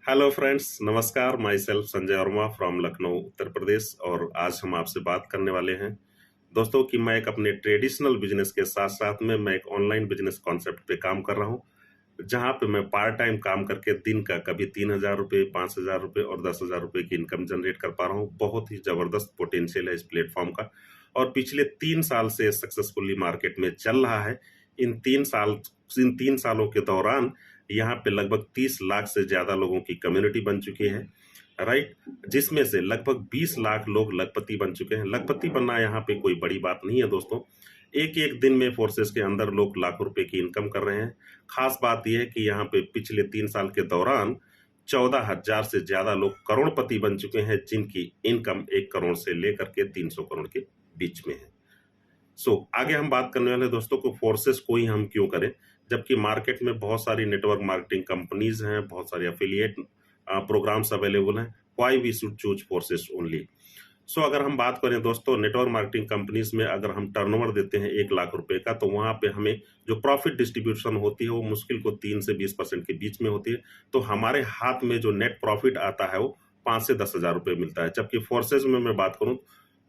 Hello friends, नमस्कार। Myself Sanjay Verma from Lucknow Uttar Pradesh. और आज हम आपसे बात करने वाले हैं दोस्तों कि मैं एक अपने ट्रेडिशनल बिजनेस के साथ साथ में मैं एक ऑनलाइन बिजनेस कॉन्सेप्ट पे काम कर रहा हूँ, जहाँ पे मैं पार्ट टाइम काम करके दिन का कभी 3,000 रुपये, 5,000 रुपये और 10,000 रुपये की इनकम जनरेट कर पा रहा हूँ। बहुत ही जबरदस्त पोटेंशियल है इस प्लेटफॉर्म का और पिछले 3 साल से सक्सेसफुली मार्केट में चल रहा है। इन 3 सालों के दौरान यहाँ पे लगभग 30 लाख से ज्यादा लोगों की कम्युनिटी बन चुकी है, राइट। जिसमें से लगभग 20 लाख लोग लखपति बन चुके हैं। लखपति बनना यहाँ पे कोई बड़ी बात नहीं है दोस्तों। एक एक दिन में फोर्सेस के अंदर लोग लाखों रुपए की इनकम कर रहे हैं। खास बात यह है कि यहाँ पे पिछले 3 साल के दौरान 14,000 से ज्यादा लोग करोड़पति बन चुके हैं, जिनकी इनकम 1 करोड़ से लेकर के 300 करोड़ के बीच में है। आगे हम बात करने वाले हैं दोस्तों को फोर्सेस को ही हम क्यों करें, जबकि मार्केट में बहुत सारी नेटवर्क मार्केटिंग कंपनीज हैं, बहुत सारी एफिलिएट प्रोग्राम्स अवेलेबल हैं। Why we should choose forces only. अगर हम बात करें दोस्तों नेटवर्क मार्केटिंग कंपनीज में, अगर हम टर्नओवर देते हैं 1 लाख रुपए का, तो वहां पे हमें जो प्रॉफिट डिस्ट्रीब्यूशन होती है वो मुश्किल को 3 से 20% के बीच में होती है। तो हमारे हाथ में जो नेट प्रॉफिट आता है वो 5 से 10,000 रुपए मिलता है। जबकि फोर्सेज में मैं बात करूं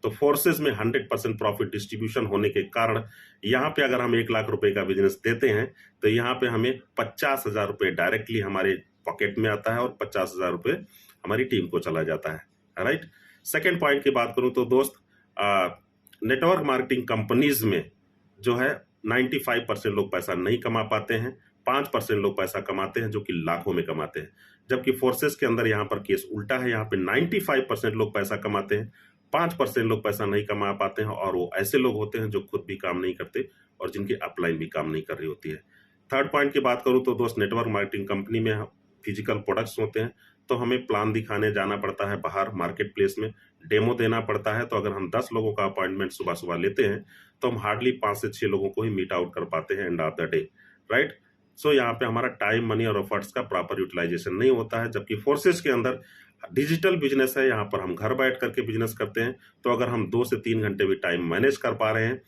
तो फोर्सेज में 100% प्रॉफिट डिस्ट्रीब्यूशन होने के कारण यहाँ पे अगर हम 1 लाख रुपए का बिजनेस देते हैं तो यहाँ पे हमें 50,000 रुपए डायरेक्टली हमारे पॉकेट में आता है और 50,000 रुपए हमारी टीम को चला जाता है, राइट। सेकेंड पॉइंट की बात करूं तो दोस्त, नेटवर्क मार्केटिंग कंपनीज में जो है 95% लोग पैसा नहीं कमा पाते हैं, 5% लोग पैसा कमाते हैं, जो कि लाखों में कमाते हैं। जबकि फोर्सेस के अंदर यहाँ पर केस उल्टा है। यहाँ पे 95% लोग पैसा कमाते हैं, 5% लोग पैसा नहीं कमा पाते हैं, और वो ऐसे लोग होते हैं जो खुद भी काम नहीं करते और जिनकी अपलाइन भी काम नहीं कर रही होती है। थर्ड पॉइंट की बात करूं तो दोस्त, नेटवर्क मार्केटिंग कंपनी में फिजिकल प्रोडक्ट्स होते हैं, तो हमें प्लान दिखाने जाना पड़ता है बाहर मार्केट प्लेस में, डेमो देना पड़ता है। तो अगर हम 10 लोगों का अपॉइंटमेंट सुबह सुबह लेते हैं तो हम हार्डली 5 से 6 लोगों को ही मीट आउट कर पाते हैं end of the day, right. यहाँ पे हमारा टाइम, मनी और एफर्ट्स का प्रॉपर यूटिलाइजेशन नहीं होता है। जबकि फोर्सेस के अंदर डिजिटल बिजनेस है, यहाँ पर हम घर बैठ करके बिजनेस करते हैं। तो अगर हम 2 से 3 घंटे भी टाइम मैनेज कर पा रहे हैं,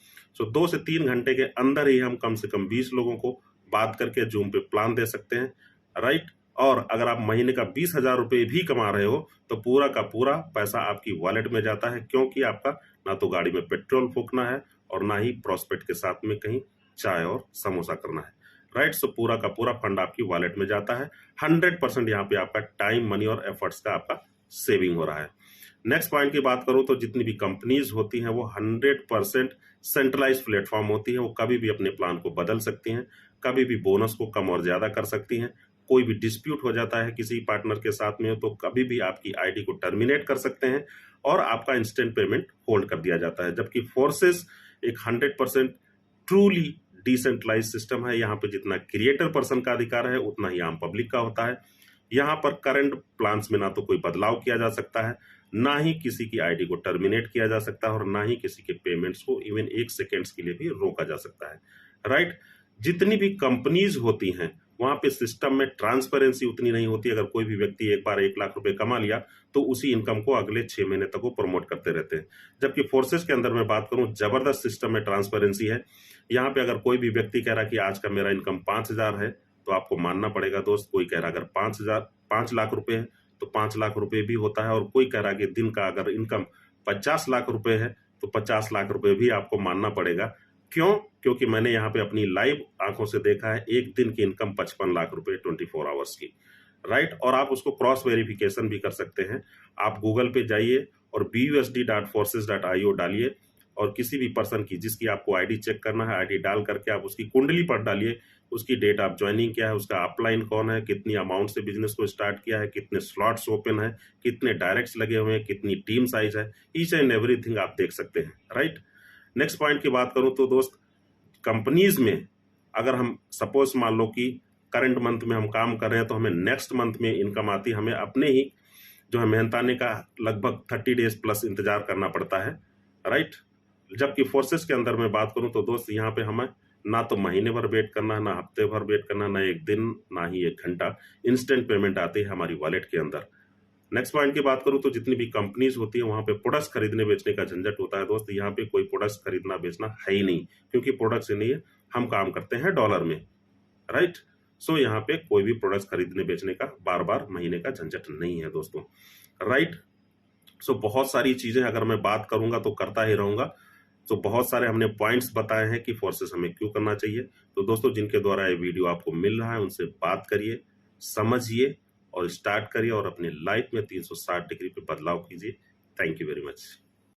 2 से 3 घंटे के अंदर ही हम कम से कम 20 लोगों को बात करके जूम पे प्लान दे सकते हैं, राइट। और अगर आप महीने का 20,000 रुपये भी कमा रहे हो तो पूरा का पूरा पैसा आपकी वॉलेट में जाता है, क्योंकि आपका ना तो गाड़ी में पेट्रोल फूकना है और ना ही प्रोस्पेक्ट के साथ में कहीं चाय और समोसा करना है, राइट। पूरा का पूरा फंड आपकी वॉलेट में जाता है। 100% यहाँ पे आपका टाइम, मनी और एफर्ट्स का आपका सेविंग हो रहा है। नेक्स्ट पॉइंट की बात करूं तो जितनी भी कंपनीज होती हैं वो 100% सेंट्रलाइज प्लेटफॉर्म होती है। वो कभी भी अपने प्लान को बदल सकती हैं, कभी भी बोनस को कम और ज्यादा कर सकती हैं। कोई भी डिस्प्यूट हो जाता है किसी पार्टनर के साथ में तो कभी भी आपकी आईडी को टर्मिनेट कर सकते हैं और आपका इंस्टेंट पेमेंट होल्ड कर दिया जाता है। जबकि फोर्सेस एक 100% ट्रूली डिसेंट्रलाइज सिस्टम है। यहाँ पे जितना क्रिएटर पर्सन का अधिकार है उतना ही आम पब्लिक का होता है। यहाँ पर करंट प्लान्स में ना तो कोई बदलाव किया जा सकता है, ना ही किसी की आईडी को टर्मिनेट किया जा सकता है और ना ही किसी के पेमेंट्स को इवन 1 सेकेंड्स के लिए भी रोका जा सकता है, राइट। जितनी भी कंपनीज होती हैं वहां पे सिस्टम में ट्रांसपेरेंसी उतनी नहीं होती। अगर कोई भी व्यक्ति एक बार 1 लाख रुपए कमा लिया तो उसी इनकम को अगले 6 महीने तक वो प्रमोट करते रहते हैं। जबकि फोर्सेस के अंदर मैं बात करूं, जबरदस्त सिस्टम में ट्रांसपेरेंसी है। यहाँ पे अगर कोई भी व्यक्ति कह रहा कि आज का मेरा इनकम 5,000 है तो आपको मानना पड़ेगा दोस्त। कोई कह रहा अगर 5 लाख रुपए है तो 5 लाख रुपए भी होता है, और कोई कह रहा कि दिन का अगर इनकम 50 लाख रुपए है तो 50 लाख रुपए भी आपको मानना पड़ेगा। क्यों? क्योंकि मैंने यहाँ पे अपनी लाइव आंखों से देखा है एक दिन की इनकम 55 लाख रुपए 24 आवर्स की, राइट। और आप उसको क्रॉस वेरिफिकेशन भी कर सकते हैं। आप गूगल पे जाइए और busd.forces.io डालिए और किसी भी पर्सन की जिसकी आपको आईडी चेक करना है, आईडी डाल करके आप उसकी कुंडली पर डालिए, उसकी डेट ऑफ ज्वाइनिंग क्या है, उसका अपलाइन कौन है, कितनी अमाउंट से बिजनेस को स्टार्ट किया है, कितने स्लॉट्स ओपन है, कितने डायरेक्ट्स लगे हुए हैं, कितनी टीम साइज है, ईच एंड एवरीथिंग आप देख सकते हैं, राइट। नेक्स्ट पॉइंट की बात करूं तो दोस्त, कंपनीज में अगर हम सपोज मान लो कि करंट मंथ में हम काम कर रहे हैं तो हमें नेक्स्ट मंथ में इनकम आती है, हमें अपने ही जो है मेहनताने का लगभग 30 डेज प्लस इंतजार करना पड़ता है, राइट। जबकि फोर्सेस के अंदर मैं बात करूं तो दोस्त यहाँ पे हमें ना तो महीने भर वेट करना है, ना हफ्ते भर वेट करना, ना एक दिन, ना ही 1 घंटा, इंस्टेंट पेमेंट आती है हमारी वॉलेट के अंदर। नेक्स्ट पॉइंट की बात करूं तो जितनी भी कंपनीज होती है वहां पे प्रोडक्ट्स खरीदने बेचने का झंझट होता है दोस्त। यहाँ पे कोई प्रोडक्ट्स खरीदना बेचना है ही नहीं, क्योंकि प्रोडक्ट्स ही नहीं है, हम काम करते हैं डॉलर में, राइट। सो यहाँ पे कोई भी प्रोडक्ट्स खरीदने बेचने का बार बार महीने का झंझट नहीं है दोस्तों, राइट। सो बहुत सारी चीजें अगर मैं बात करूंगा तो करता ही रहूंगा। तो बहुत सारे हमने पॉइंट्स बताए हैं कि फोर्सेस हमें क्यों करना चाहिए। तो दोस्तों जिनके द्वारा ये वीडियो आपको मिल रहा है उनसे बात करिए, समझिए और स्टार्ट करिए और अपने लाइफ में 360 डिग्री पे बदलाव कीजिए। Thank you very much.